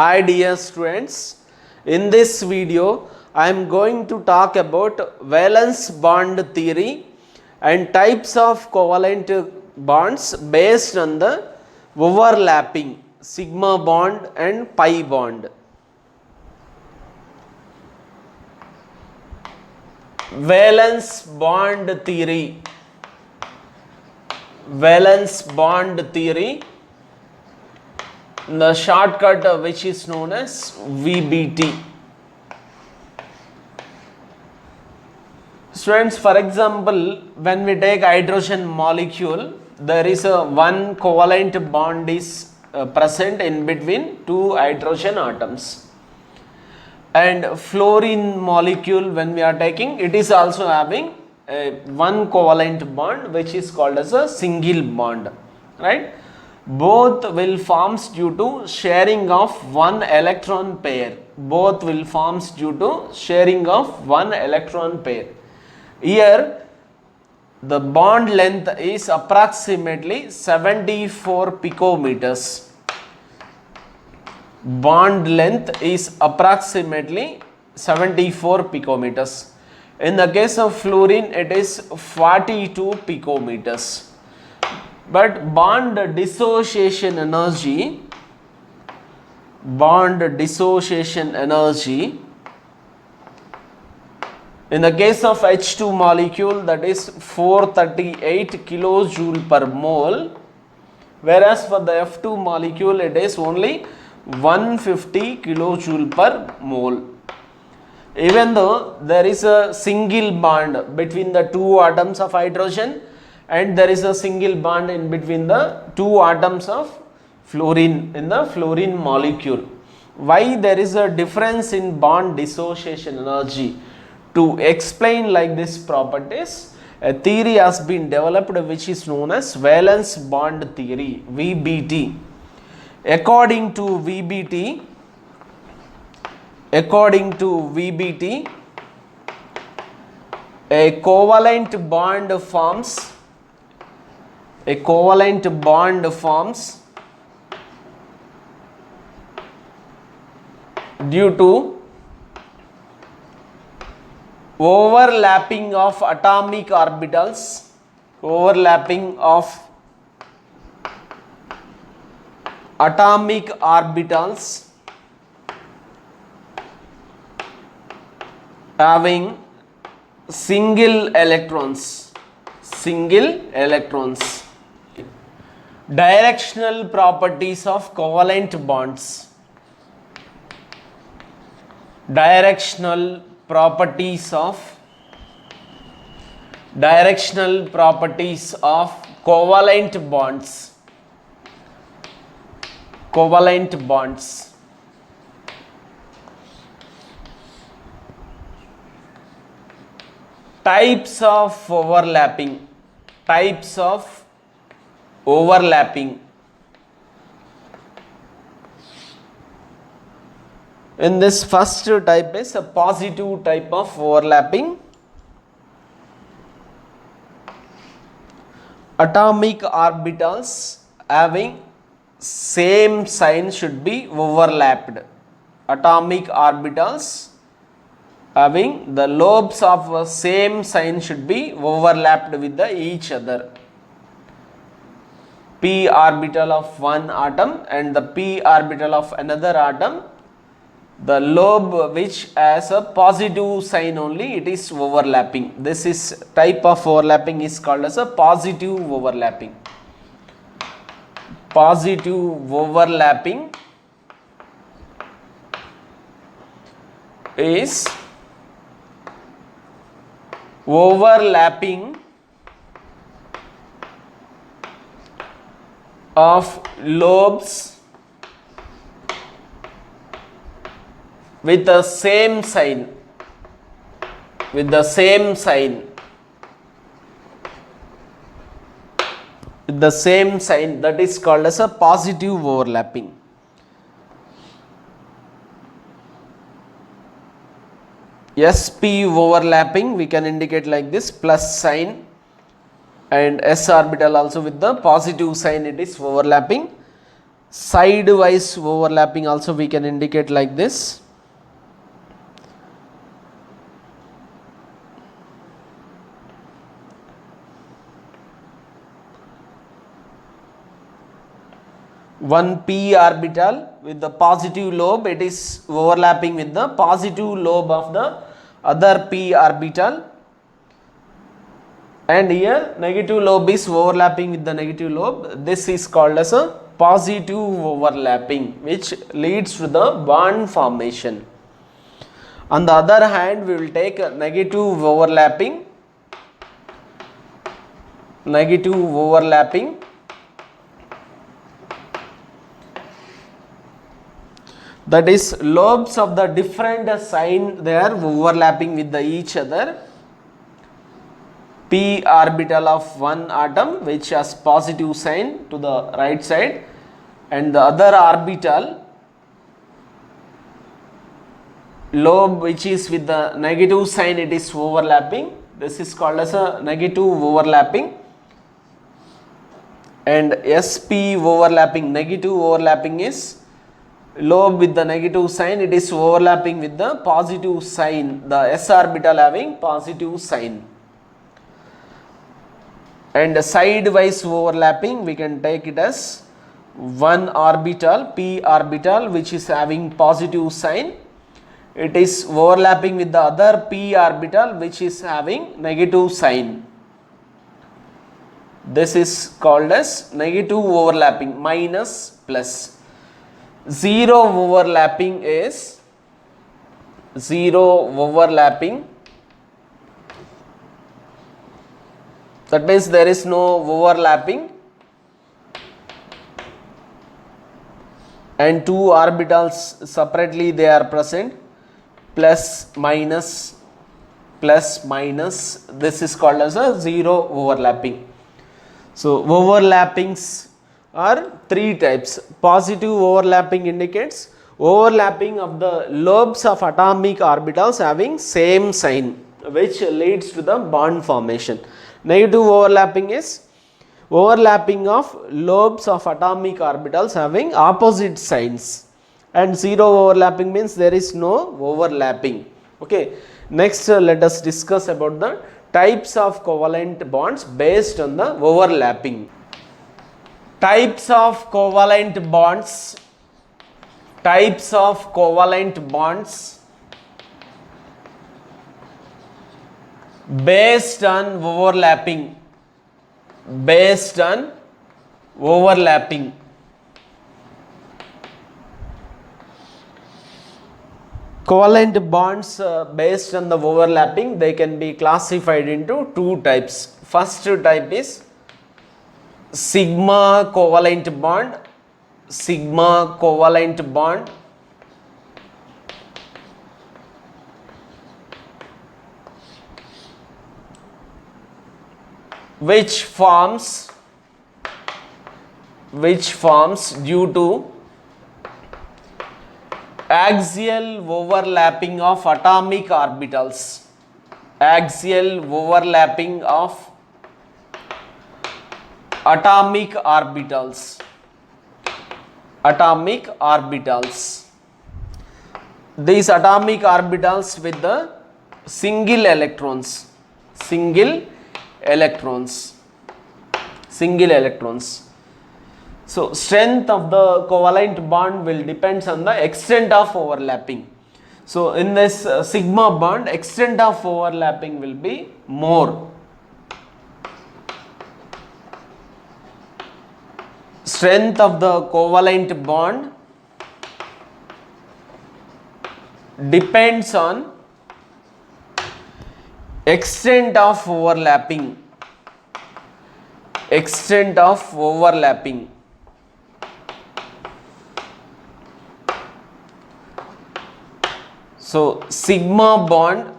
Hi dear students, in this video I am going to talk about valence bond theory and types of covalent bonds based on the overlapping sigma bond and pi bond. Valence bond theory. Valence bond theory, the shortcut which is known as VBT. Students, for example, when we take hydrogen molecule, there is a one covalent bond is present in between two hydrogen atoms. And fluorine molecule, when we are taking, it is also having one covalent bond which is called as a single bond, right? Both will forms due to sharing of one electron pair. Both will forms due to sharing of one electron pair. Here the bond length is approximately 74 picometers. Bond length is approximately 74 picometers. In the case of fluorine, it is 42 picometers. But bond dissociation energy in the case of H2 molecule, that is 438 kilojoule per mole, whereas for the F2 molecule it is only 150 kilojoule per mole. Even though there is a single bond between the two atoms of hydrogen and there is a single bond in between the two atoms of fluorine in the fluorine molecule. Why there is a difference in bond dissociation energy? To explain like this properties, a theory has been developed which is known as valence bond theory, VBT. According to VBT, a covalent bond forms due to overlapping of atomic orbitals, having single electrons. Directional properties of covalent bonds. Directional properties of covalent bonds. Types of overlapping. In this first type is a positive type of overlapping. Atomic orbitals having same sign should be overlapped. Atomic orbitals having the lobes of same sign should be overlapped with each other. P orbital of one atom and the p orbital of another atom, the lobe which has a positive sign only, it is overlapping. This is type of overlapping is called as a positive overlapping. Positive overlapping is overlapping of lobes with the same sign, that is called as a positive overlapping. sp overlapping we can indicate like this, plus sign, and s orbital also with the positive sign, it is overlapping. Sidewise overlapping also we can indicate like this. One p orbital with the positive lobe, it is overlapping with the positive lobe of the other p orbital, and here negative lobe is overlapping with the negative lobe. This is called as a positive overlapping, which leads to the bond formation. On the other hand, we will take a negative overlapping, that is lobes of the different sign, they are overlapping with each other. P orbital of one atom which has positive sign to the right side, and the other orbital lobe which is with the negative sign, it is overlapping. This is called as a negative overlapping. And sp overlapping, negative overlapping is lobe with the negative sign, it is overlapping with the positive sign, the s orbital having positive sign. And sidewise overlapping, we can take it as one orbital, p orbital, which is having positive sign, it is overlapping with the other p orbital which is having negative sign. This is called as negative overlapping, minus plus. Zero overlapping is that means there is no overlapping and two orbitals separately they are present, plus minus, this is called as a zero overlapping. So overlappings are three types. Positive overlapping indicates overlapping of the lobes of atomic orbitals having same sign, which leads to the bond formation. Negative overlapping is overlapping of lobes of atomic orbitals having opposite signs, and zero overlapping means there is no overlapping. Okay, next let us discuss about the types of covalent bonds based on the overlapping. Types of covalent bonds, based on overlapping, covalent bonds based on the overlapping, they can be classified into two types. First type is sigma covalent bond, which forms due to axial overlapping of atomic orbitals, These atomic orbitals with the single electrons. So strength of the covalent bond will depends on the extent of overlapping. So in this sigma bond, extent of overlapping will be more. Strength of the covalent bond depends on extent of overlapping. So sigma bond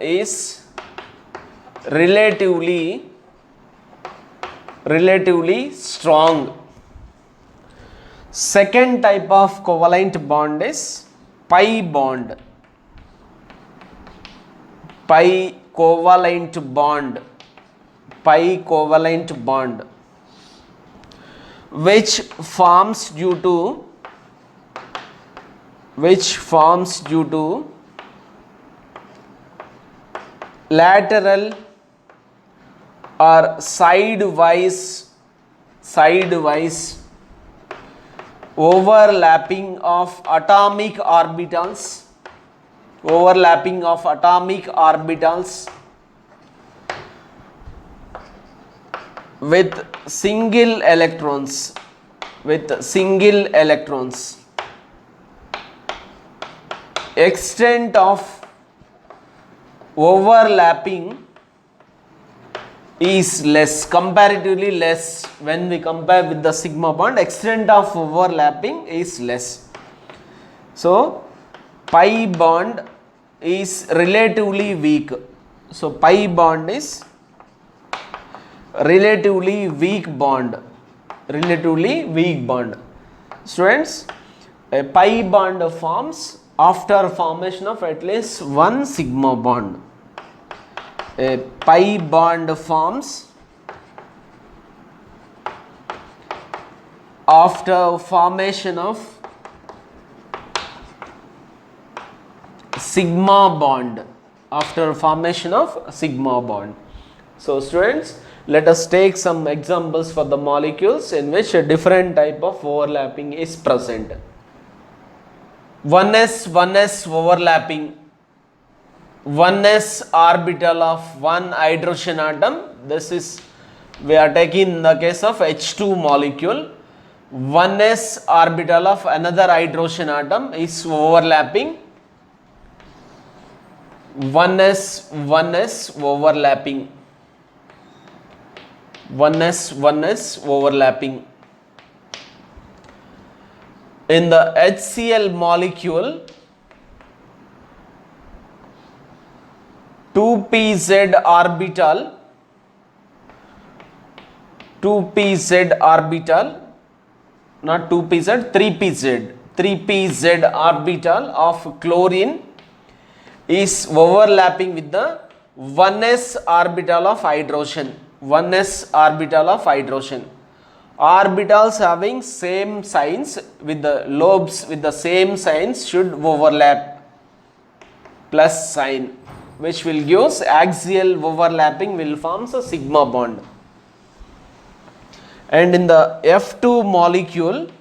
is relatively strong. Second type of covalent bond is pi bond. Pi covalent bond. which forms due to lateral or sidewise overlapping of atomic orbitals with single electrons. Extent of overlapping is less, comparatively less. When we compare with the sigma bond, extent of overlapping is less. So pi bond is relatively weak. So pi bond is relatively weak bond. Students, a pi bond forms after formation of at least one sigma bond. A pi bond forms after formation of sigma bond. So students, let us take some examples for the molecules in which a different type of overlapping is present. 1s overlapping, 1s orbital of one hydrogen atom. This is, we are taking in the case of H2 molecule. 1s orbital of another hydrogen atom is overlapping. 1s overlapping. 1s overlapping. In the HCl molecule, 2pz orbital, 3pz orbital of chlorine is overlapping with the 1s orbital of hydrogen. Orbitals having same signs with the lobes with the same signs should overlap, plus sign, which will give axial overlapping, will forms a sigma bond. And in the F2 molecule,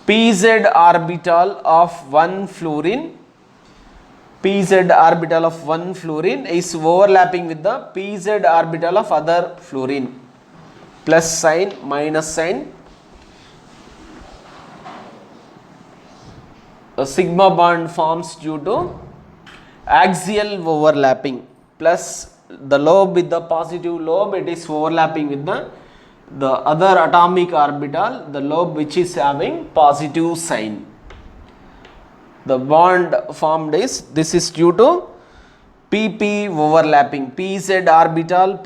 pz orbital of one fluorine is overlapping with the pz orbital of other fluorine, plus sign, minus sign. A sigma bond forms due to axial overlapping, plus the lobe with the positive lobe, it is overlapping with the other atomic orbital, the lobe which is having positive sign. The bond formed is, this is due to pp overlapping, pz orbital,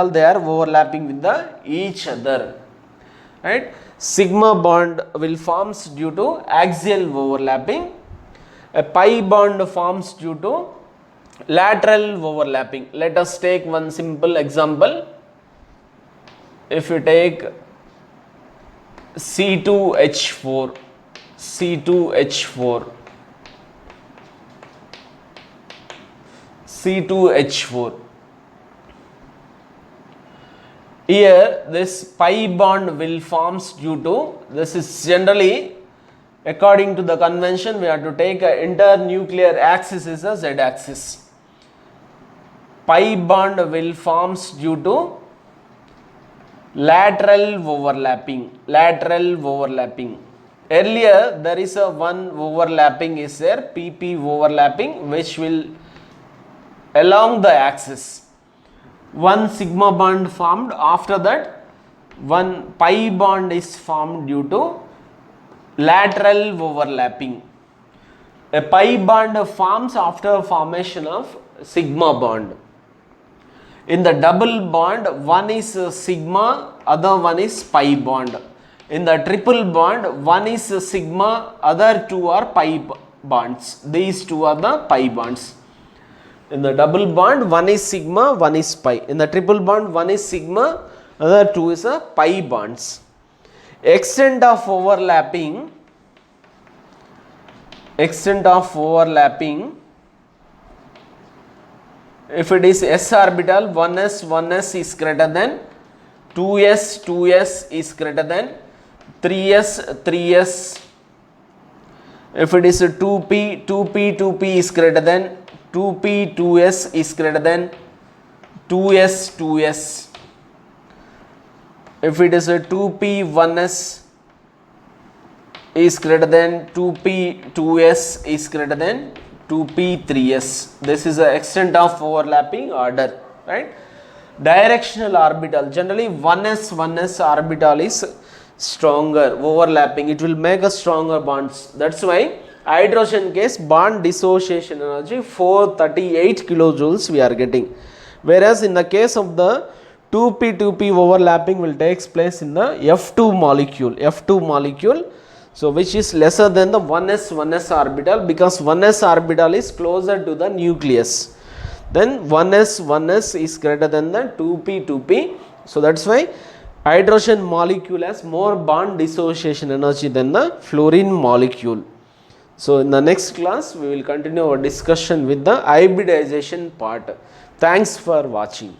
they are overlapping with each other, right? Sigma bond will forms due to axial overlapping. A pi bond forms due to lateral overlapping. Let us take one simple example. If you take C2H4, here this pi bond will forms due to, this is generally according to the convention, we have to take a internuclear axis is a z axis. Pi bond will forms due to lateral overlapping. Earlier there is a one overlapping is there, pp overlapping, which will along the axis. One sigma bond formed, after that one pi bond is formed due to lateral overlapping. A pi bond forms after formation of sigma bond. In the double bond, one is sigma, other one is pi bond. In the triple bond, one is sigma, other two are pi bonds. These two are the pi bonds. In the double bond, one is sigma, one is pi. In the triple bond, one is sigma, other two is a pi bonds. Extent of overlapping, if it is s orbital, 1s is greater than 2s is greater than 3s. If it is a 2p is greater than 2s is greater than 2s. If it is a 1s is greater than 2s is greater than 3s. This is the extent of overlapping order, right? Directional orbital, generally 1s orbital is stronger, overlapping, it will make a stronger bonds. That's why hydrogen case bond dissociation energy 438 kilojoules we are getting, whereas in the case of the 2p overlapping will takes place in the F2 molecule, so which is lesser than the 1s orbital, because 1s orbital is closer to the nucleus. Then 1s is greater than the 2p. So that's why hydrogen molecule has more bond dissociation energy than the fluorine molecule. So in the next class we will continue our discussion with the hybridization part. Thanks for watching.